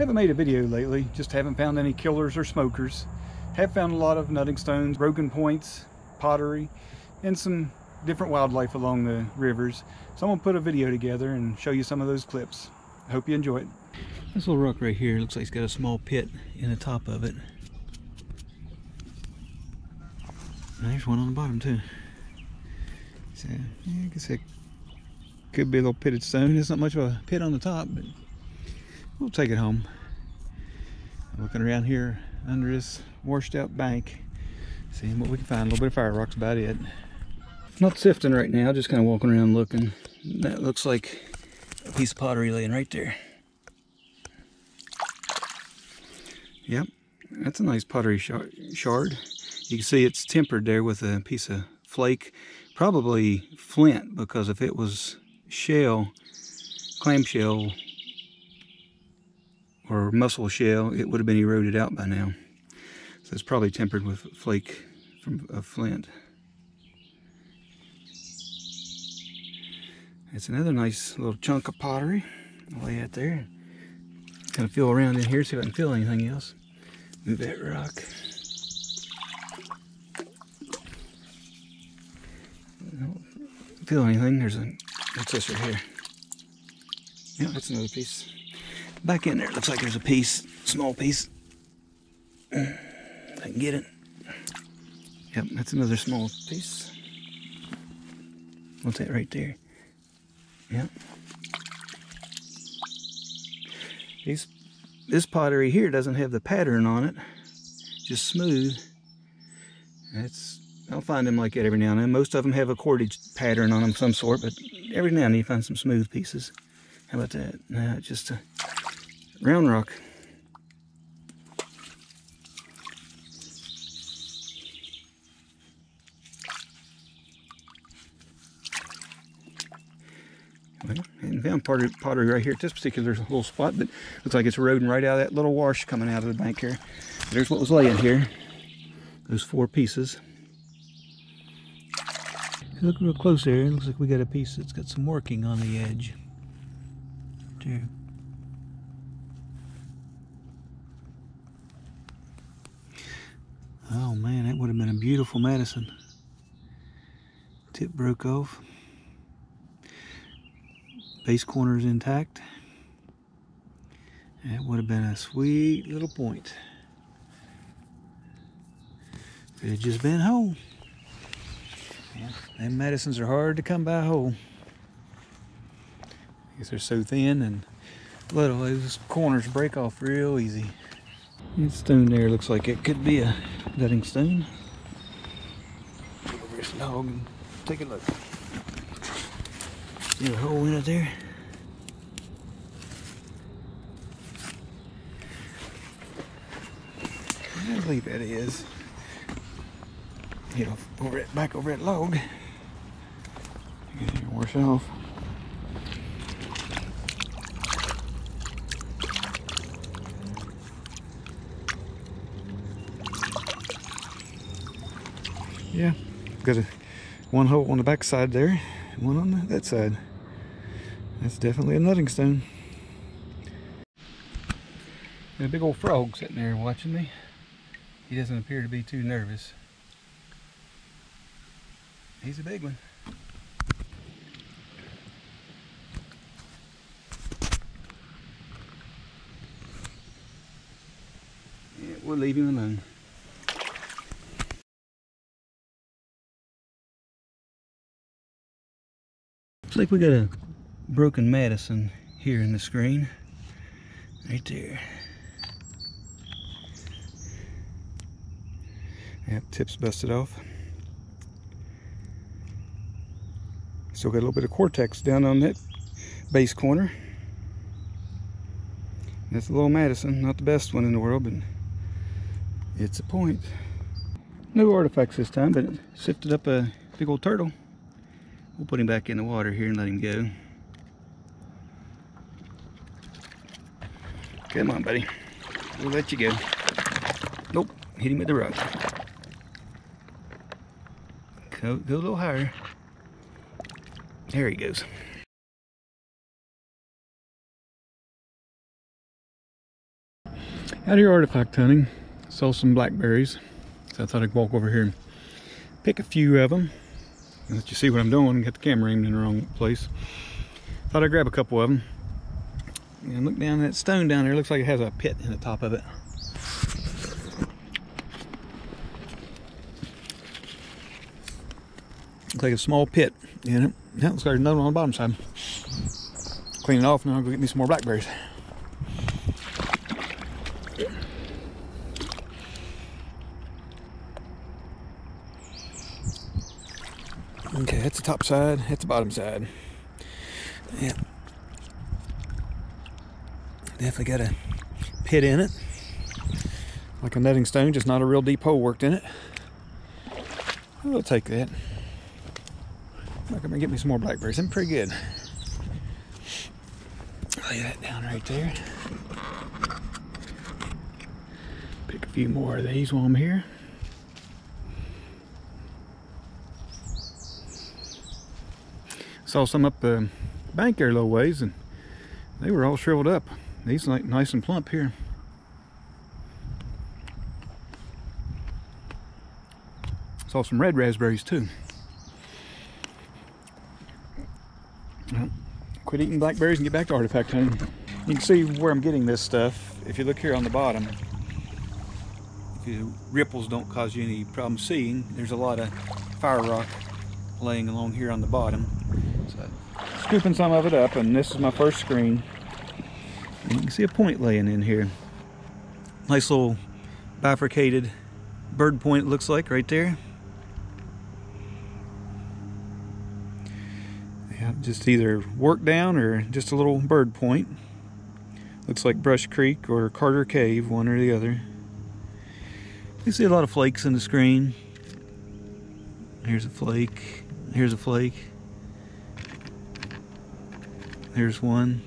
Haven't made a video lately, just haven't found any killers or smokers. Have found a lot of nutting stones, broken points, pottery, and some different wildlife along the rivers. So I'm gonna put a video together and show you some of those clips. I hope you enjoy it. This little rock right here looks like it's got a small pit in the top of it. And there's one on the bottom too. So yeah, I guess it could be a little pitted stone. There's not much of a pit on the top, but we'll take it home. I'm looking around here under this washed out bank, seeing what we can find. A little bit of fire rock's about it. Not sifting right now, just kind of walking around looking. That looks like a piece of pottery laying right there. Yep, that's a nice pottery shard. You can see it's tempered there with a piece of flake, probably flint, because if it was shell, clamshell, or mussel shell, it would have been eroded out by now. So it's probably tempered with flake of flint. It's another nice little chunk of pottery. I'll lay it there. Kind of feel around in here, see if I can feel anything else. Move that rock. I don't feel anything. What's this right here? Yeah, that's another piece. Back in there, looks like there's a piece, small piece. If I can get it. Yep, that's another small piece. What's that right there? Yep. This pottery here doesn't have the pattern on it, just smooth. I'll find them like that every now and then. Most of them have a cordage pattern on them of some sort, but every now and then you find some smooth pieces. How about that? No, it's just a round rock. Well, I hadn't found pottery right here at this particular little spot, but looks like it's eroding right out of that little wash coming out of the bank here. There's what was laying here. Those 4 pieces. If you look real close there, it looks like we got a piece that's got some working on the edge. There. Oh man, that would have been a beautiful medicine. Tip broke off. Base corner is intact. That would have been a sweet little point. If it had just been whole. Yeah, them medicines are hard to come by whole. I guess they're so thin and little, those corners break off real easy. That stone there looks like it could be a nutting stone. Go over this log and take a look. See a hole in it there? I believe that is. Get back over that log. Wash it off. Yeah, got one hole on the back side there, one on that side. That's definitely a nutting stone. Got a big old frog sitting there watching me. He doesn't appear to be too nervous. He's a big one. Yeah, we'll leave him alone. Looks like we got a broken medicine here in the screen. Right there. Yep, tip's busted off. Still got a little bit of cortex down on that base corner. That's a little Madison, not the best one in the world, but it's a point. No artifacts this time, but it sifted up a big old turtle. We'll put him back in the water here and let him go. Come on, buddy. We'll let you go. Nope, hit him with the rock. Go a little higher. There he goes. Out here artifact hunting, saw some blackberries, so I thought I'd walk over here and pick a few of them and let you see what I'm doing. Got the camera aimed in the wrong place. Thought I'd grab a couple of them and look down that stone down there. Looks like it has a pit in the top of it. Looks like a small pit in it. Yeah, looks like there's another one on the bottom side. Clean it off and I'll go get me some more blackberries. Okay, that's the top side, that's the bottom side. Yeah. Definitely got a pit in it. Like a nutting stone, just not a real deep hole worked in it. We'll take that. I'm gonna get me some more blackberries. I'm pretty good. Lay that down right there. Pick a few more of these while I'm here. Saw some up the bank there a little ways and they were all shriveled up. These are like nice and plump here. Saw some red raspberries too. Well, quit eating blackberries and get back to artifact hunting. You can see where I'm getting this stuff. If you look here on the bottom, if the ripples don't cause you any problem seeing, there's a lot of fire rock laying along here on the bottom. So scooping some of it up, and this is my first screen. And you can see a point laying in here. Nice little bifurcated bird point, it looks like, right there. Yeah, just either work down or just a little bird point. Looks like Brush Creek or Carter Cave, one or the other. You see a lot of flakes in the screen. Here's a flake. Here's a flake. There's one.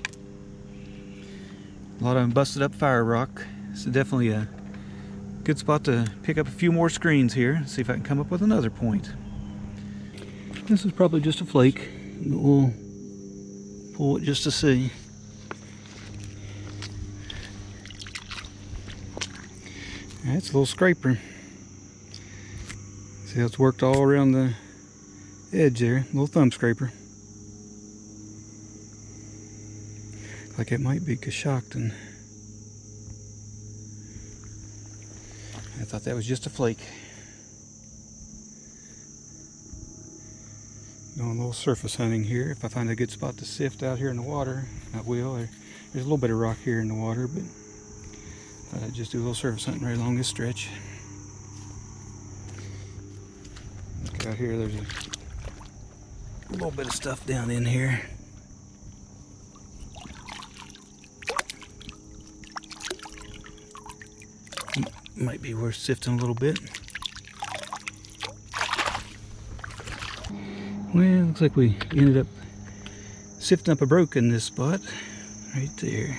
A lot of busted up fire rock. It's definitely a good spot to pick up a few more screens here. See if I can come up with another point. This is probably just a flake, but we'll pull it just to see. That's a little scraper. See how it's worked all around the edge there. Little thumb scraper. Like it might be Coshocton. I thought that was just a flake. Doing a little surface hunting here. If I find a good spot to sift out here in the water, I will. There's a little bit of rock here in the water, but I thought I'd just do a little surface hunting right along this stretch. Look out here, there's a little bit of stuff down in here. Might be worth sifting a little bit. Well, looks like we ended up sifting up a brook in this spot. Right there.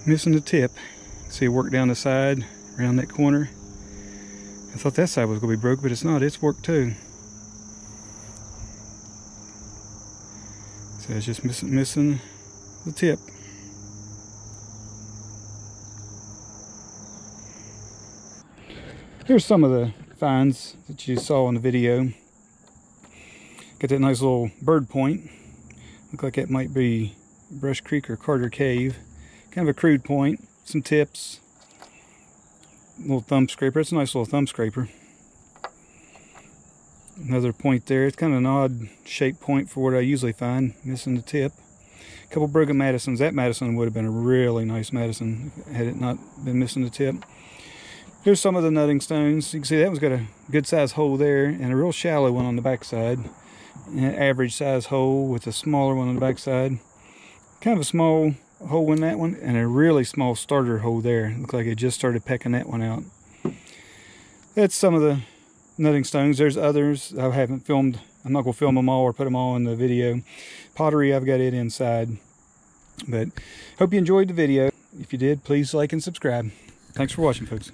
Missing the tip. See it work down the side, around that corner. I thought that side was going to be broke, but it's not. It's worked too. So it's just missing the tip. Here's some of the finds that you saw in the video. Got that nice little bird point. Look like that might be Brush Creek or Carter Cave. Kind of a crude point. Some tips. Little thumb scraper. It's a nice little thumb scraper. Another point there. It's kind of an odd shaped point for what I usually find. Missing the tip. A couple broken Madisons. That Madison would have been a really nice Madison had it not been missing the tip. Here's some of the nutting stones. You can see that one's got a good size hole there and a real shallow one on the back side. An average size hole with a smaller one on the back side. Kind of a small hole in that one and a really small starter hole there. Looks like it just started pecking that one out. That's some of the nutting stones. There's others I haven't filmed. I'm not going to film them all or put them all in the video. Pottery, I've got it inside. But hope you enjoyed the video. If you did, please like and subscribe. Thanks for watching, folks.